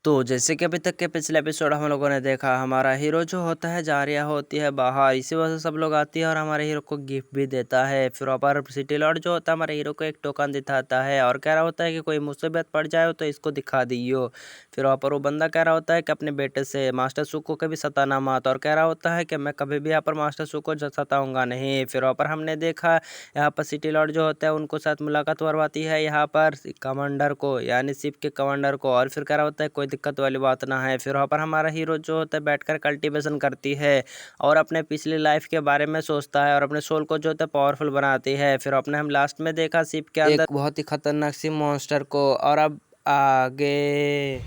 तो जैसे कि अभी तक के पिछले एपिसोड हम लोगों ने देखा, हमारा हीरो जो होता है जारिया होती है बाहर, इसी वजह से सब लोग आती है और हमारे हीरो को गिफ्ट भी देता है। फिर वहाँ पर सिटी लॉर्ड जो होता है हमारे हीरो को एक टोकन दिखाता है और कह रहा होता है कि कोई मुसीबत पड़ जाए तो इसको दिखा दियो। फिर वहाँ पर वो बंदा कह रहा होता है कि अपने बेटे से मास्टर सू को कभी सताना मत, और कह रहा होता है कि मैं कभी भी यहाँ पर मास्टर सू को सताऊंगा नहीं। फिर वहाँ पर हमने देखा यहाँ पर सिटी लॉर्ड जो होता है उनको साथ मुलाकात करवाती है यहाँ पर कमांडर को, यानी शिप के कमांडर को, और फिर कह रहा होता है कोई दिक्कत वाली बात ना है। फिर वहाँ पर हमारा हीरो जो होता है बैठकर कल्टीवेशन करती है और अपने पिछली लाइफ के बारे में सोचता है और अपने सोल को जो होता है पावरफुल बनाती है। फिर अपने हम लास्ट में देखा शिप के अंदर एक बहुत ही खतरनाक सी मॉन्स्टर को। और अब आगे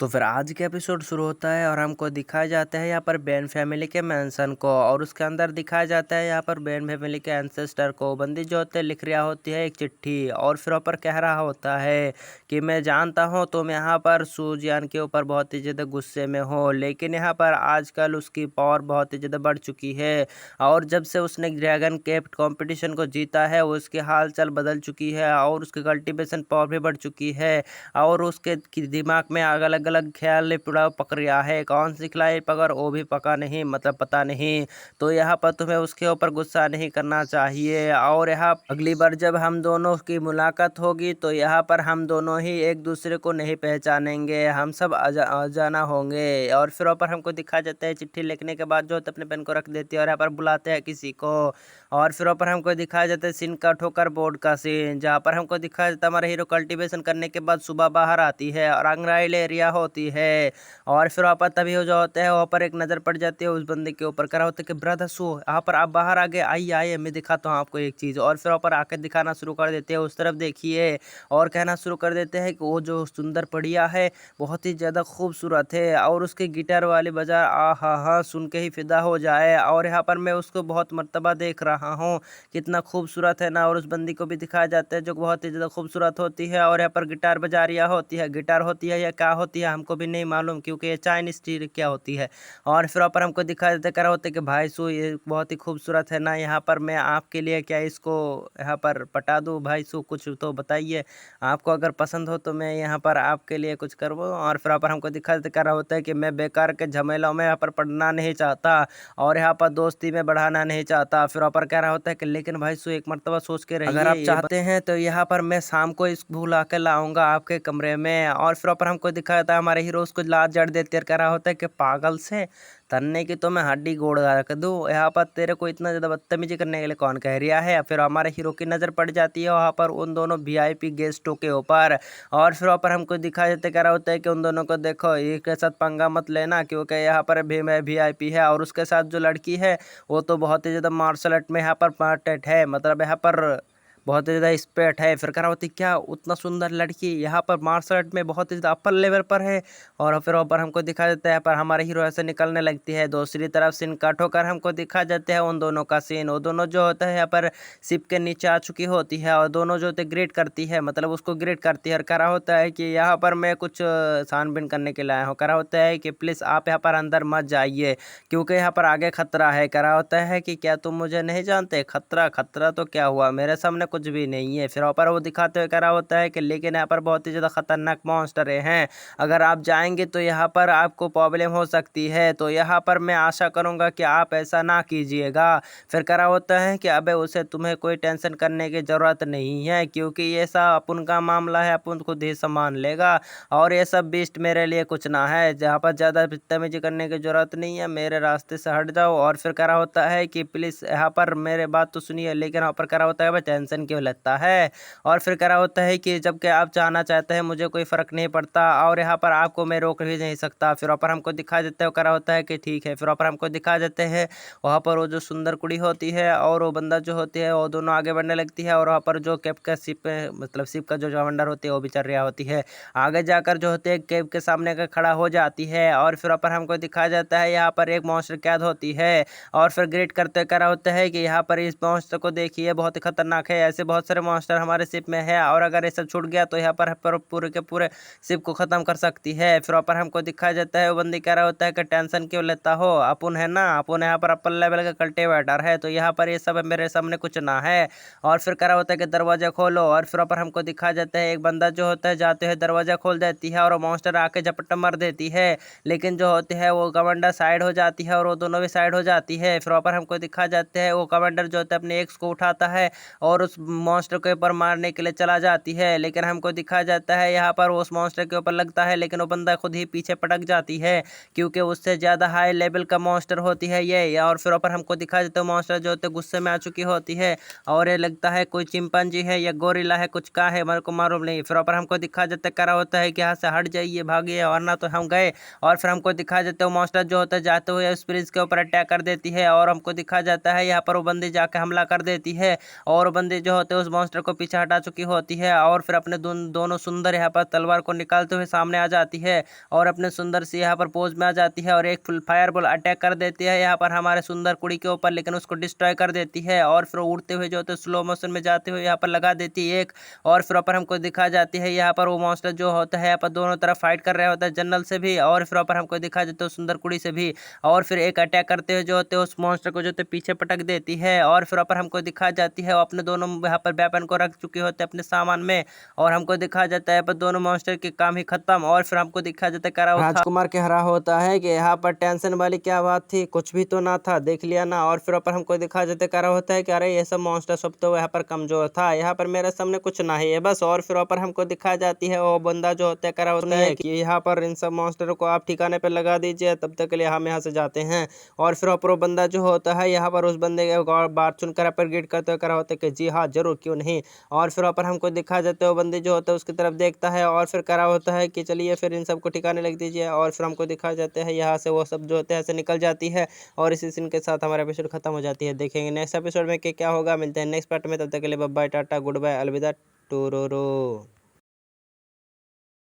तो फिर आज के एपिसोड शुरू होता है और हमको दिखाया जाता है यहाँ पर बेन फैमिली के मेंशन को, और उसके अंदर दिखाया जाता है यहाँ पर बेन फैमिली के एंसेस्टर को। बंदी जो होते लिख रहा होती है एक चिट्ठी, और फिर ऊपर कह रहा होता है कि मैं जानता हूँ तुम यहाँ पर सूजियान के ऊपर बहुत ही ज़्यादा गुस्से में हो, लेकिन यहाँ पर आजकल उसकी पावर बहुत ही ज़्यादा बढ़ चुकी है, और जब से उसने ड्रैगन केप कॉम्पिटिशन को जीता है उसकी हाल चाल बदल चुकी है और उसकी कल्टीवेशन पावर भी बढ़ चुकी है, और उसके दिमाग में अलग अलग ख्याल पुलाव पक रहा है। कौन सी खिलाई पकड़ वो भी पका नहीं, मतलब पता नहीं। तो यहाँ पर तुम्हें उसके ऊपर गुस्सा नहीं करना चाहिए, और यहाँ अगली बार जब हम दोनों की मुलाकात होगी तो यहाँ पर हम दोनों ही एक दूसरे को नहीं पहचानेंगे, हम सब अजाना होंगे। और फिर ऊपर हमको दिखा जाता है चिट्ठी लिखने के बाद जो अपने पेन को रख देती है और यहाँ पर बुलाते हैं किसी को। और फिर ऊपर हमको दिखाया जाता है सीन का ठोकर बोर्ड का सीन, जहाँ पर हमको दिखाया जाता है हमारा हीरो कल्टीवेशन करने के बाद सुबह बाहर आती है और अंग्राइल एरिया होती है। और फिर वहाँ पर तभी हो जो होता है वहाँ पर एक नज़र पड़ जाती है उस बंदे के ऊपर, करा होता है कि ब्रदर सो यहाँ पर आप बाहर आ गए, आइए आइए मैं दिखाता हूँ आपको एक चीज़। और फिर वहाँ पर आकर दिखाना शुरू कर देते हैं, उस तरफ देखिए, और कहना शुरू कर देते हैं कि वो जो सुंदर पड़िया है बहुत ही ज़्यादा खूबसूरत है, और उसकी गिटार वाली बजा आ हा हा सुन के ही फिदा हो जाए। और यहाँ पर मैं उसको बहुत मर्तबा देख रहा हूँ कितना खूबसूरत है ना, और उस बंदी को भी दिखाया जाता है जो बहुत ही ज़्यादा खूबसूरत होती है, और यहाँ पर गिटार बजा रही होती है। गिटार होती है या क्या होती है हमको भी नहीं मालूम, क्योंकि ये चाइनीज चीज क्या होती है। और फिर पर हमको दिखाया देता करा होता है कि भाई सू ये बहुत ही खूबसूरत है ना, यहाँ पर मैं आपके लिए क्या इसको यहाँ पर पटा दूँ भाई सू, कुछ तो बताइए, आपको अगर पसंद हो तो मैं यहाँ पर आपके लिए कुछ करवाऊँ। और फिर पर हमको दिखा करा होता है कि मैं बेकार के झमेलों में यहाँ पर पढ़ना नहीं चाहता और यहाँ पर दोस्ती में बढ़ाना नहीं चाहता। फिर पर कह रहा होता है कि लेकिन भाई सू एक मर्तबा सोच के रहिए, अगर आप चाहते हैं तो यहाँ पर मैं शाम को इस भूला के लाऊंगा आपके कमरे में। और फिर पर हमको दिखाया था हमारे हीरो उसको लात जड़ देते कह रहा होता है कि पागल से तन्ने की तो मैं हड्डी गोड़ रख दूँ, यहाँ पर तेरे को इतना ज़्यादा बदतमीजी करने के लिए कौन कह रहा है। फिर हमारे हीरो की नज़र पड़ जाती है वहाँ पर उन दोनों वीआईपी गेस्टों के ऊपर, और फिर वहाँ पर हमको दिखा देते कह रहा होता है कि उन दोनों को देखो एक के साथ पंगा मत लेना, क्योंकि यहाँ पर भी मैं वीआईपी है, और उसके साथ जो लड़की है वो तो बहुत ही ज़्यादा मार्शल आर्ट में यहाँ पर पार्टेड है, मतलब यहाँ पर बहुत ही ज़्यादा स्पेट है। फिर कह रहा होती क्या उतना सुंदर लड़की यहाँ पर मार्शल आर्ट में बहुत ही ज़्यादा अपर लेवल पर है। और फिर ऊपर हमको दिखा देता है पर हमारे हीरो ऐसे निकलने लगती है। दूसरी तरफ सीन काट होकर हमको दिखा जाते हैं उन दोनोों का सीन, वो दोनों जो होता है यहाँ पर शिप के नीचे आ चुकी होती है और दोनों जो होते ग्रेट करती है, मतलब उसको ग्रेट करती है और कह रहा होता है कि यहाँ पर मैं कुछ छानबीन करने के लिए आया हूँ। कह रहा होता है कि प्लीज़ आप यहाँ पर अंदर मत जाइए क्योंकि यहाँ पर आगे खतरा है। कह रहा होता है कि क्या तुम मुझे नहीं जानते, खतरा खतरा तो क्या हुआ, मेरे सामने कुछ भी नहीं है। फिर ऊपर वो दिखाते हुए कह रहा होता है कि लेकिन यहाँ पर बहुत ही ज़्यादा खतरनाक मॉन्स्टर हैं, अगर आप जाएंगे तो यहाँ पर आपको प्रॉब्लम हो सकती है, तो यहाँ पर मैं आशा करूँगा कि आप ऐसा ना कीजिएगा। फिर कह रहा होता है कि अबे उसे तुम्हें कोई टेंशन करने की ज़रूरत नहीं है क्योंकि ये सब अपन का मामला है, अपन खुद ही संभाल लेगा, और ये सब बीस्ट मेरे लिए कुछ ना है, जहाँ पर ज़्यादा बदतमीजी करने की ज़रूरत नहीं है, मेरे रास्ते से हट जाओ। और फिर कह रहा होता है कि प्लीज़ यहाँ पर मेरे बात तो सुनिए, लेकिन यहाँ पर कह रहा होता है भाई टेंशन क्यों लगता है। और फिर कह रहा होता है कि जब कि आप जाना चाहते हैं मुझे कोई फ़र्क नहीं पड़ता और यहाँ पर आपको मैं रोक भी नहीं सकता। फिर वहाँ पर हमको दिखा देते हैं, कह रहा होता है कि ठीक है। फिर वहाँ पर हमको दिखा देते हैं वहाँ पर वो जो सुंदर कुड़ी होती है और वो बंदा जो होती है वो दोनों आगे बढ़ने लगती है, और वहाँ पर जो कैब का शिप मतलब शिप का जो कमांडर होती है वो भी चल रहा होती है, आगे जाकर जो होते हैं कैब के सामने का खड़ा हो जाती है। और फिर वहाँ पर हमको दिखाया जाता है यहाँ पर एक मॉन्स्टर कैद होती है, और फिर ग्रेट करते कह रहा होता है कि यहाँ पर इस मॉन्स्टर को देखिए बहुत ही खतरनाक है, ऐसे बहुत सारे मॉन्स्टर हमारे शिप में है और अगर ये सब छूट गया तो यहाँ पर पूरे के पूरे शिप को खत्म कर सकती है। फिर वहाँ पर हमको दिखाया जाता है वो बंदी कह रहा होता है कि टेंशन क्यों लेता हो, अपुन है ना, अपुन यहाँ पर अप्पल लेवल का कल्टीवेटर है, तो यहाँ पर ये सब मेरे सामने कुछ ना है। और फिर कह रहा होता है कि दरवाजा खोलो और फिर वहाँ पर हमको दिखाया जाता है एक बंदा जो होता है जाते हुए दरवाजा खोल देती है और वो मॉन्स्टर आके झपट्टा मार देती है, लेकिन जो होती है वो कमांडर साइड हो जाती है और वो दोनों भी साइड हो जाती है। फिर वहाँ पर हमको दिखा जाते हैं वो कमांडर जो होता है अपने एक्स को उठाता है और उस मॉन्स्टर के ऊपर मारने के लिए चला जाती है, लेकिन हमको दिखाया जाता है यहाँ पर उस मॉन्स्टर के ऊपर लगता है लेकिन वो बंदा खुद ही पीछे पटक जाती है क्योंकि उससे ज़्यादा हाई लेवल का मॉन्स्टर होती है ये। और फिर ऊपर हमको दिखाया जाता है मॉन्स्टर जो होते गुस्से में आ चुकी होती है और ये लगता है कोई चिंपांजी है या गोरिल्ला है, कुछ का है मेरे को मालूम नहीं। फिर ऊपर हमको दिखाया जाता है करा होता है कि यहाँ से हट जाइए, भागिए वरना तो हम गए। और फिर हमको दिखाया जाता है वो मॉन्स्टर जो होता है जाते हुए उस ब्रिज के ऊपर अटैक कर देती है और हमको दिखाया जाता है यहाँ पर वो बंदी जाके हमला कर देती है और बंदी जो होते हैं उस मॉन्स्टर को पीछे हटा चुकी होती है और फिर अपने दोनों सुंदर यहाँ पर तलवार को निकालते हुए सामने आ जाती है और अपने सुंदर से यहाँ पर पोज में आ जाती है और एक फुल फायर बॉल अटैक कर देती है यहाँ पर हमारे सुंदर कुड़ी के ऊपर, लेकिन उसको डिस्ट्रॉय कर देती है और फिर उड़ते हुए जो होते स्लो मोशन में जाते हुए यहाँ पर लगा देती है एक। और फिर ऊपर हमको दिखा जाती है यहाँ पर वो मॉन्स्टर जो होता है यहाँ पर दोनों तरफ फाइट कर रहे होता है जनरल से भी और फिर ऊपर हमको दिखा जाता है सुंदर कुड़ी से भी और फिर एक अटैक करते हुए जो होते हैं उस मॉन्स्टर को जो होते पीछे पटक देती है और फिर ऊपर हमको दिखा जाती है वो अपने दोनों यहाँ पर वेपन को रख चुके होते हैं अपने सामान में और हमको दिखा जाता है पर दोनों मॉन्स्टर के काम ही खत्म। और फिर हमको दिखा जाता है करा राजकुमार के हरा होता है कि यहाँ पर टेंशन वाली क्या बात थी, कुछ भी तो ना था, देख लिया ना। और फिर ऊपर हमको दिखा जाते करा होता है कि अरे ये सब मॉन्स्टर सब तो यहाँ पर कमजोर था, यहाँ पर मेरे सामने कुछ ना है बस। और फिर ऊपर हमको दिखा जाती है वो बंदा जो होता है करा होता है कि यहाँ पर इन सब मॉन्स्टरों को आप ठिकाने पर लगा दीजिए, तब तक के लिए हम यहाँ से जाते हैं। और फिर ऊपर बंदा जो होता है यहाँ पर उस बंदे के बात सुनकर अपग्रेड करते हुए करा होता है कि जी हाँ जरूर क्यों नहीं। और फिर ऊपर हमको दिखा जाते हो बंदे जो होता है उसकी तरफ देखता है और फिर करा होता है कि चलिए फिर इन सबको ठिकाने लग दीजिए। और फिर हमको दिखा जाते हैं यहाँ से वो सब जो होते हैं ऐसे निकल जाती है और इसी सीन के साथ हमारा एपिसोड खत्म हो जाती है। देखेंगे नेक्स्ट एपिसोड में क्या होगा, मिलते हैं नेक्स्ट पार्ट में, तब तक के लिए bye bye tata goodbye अलविदा टूरोरो।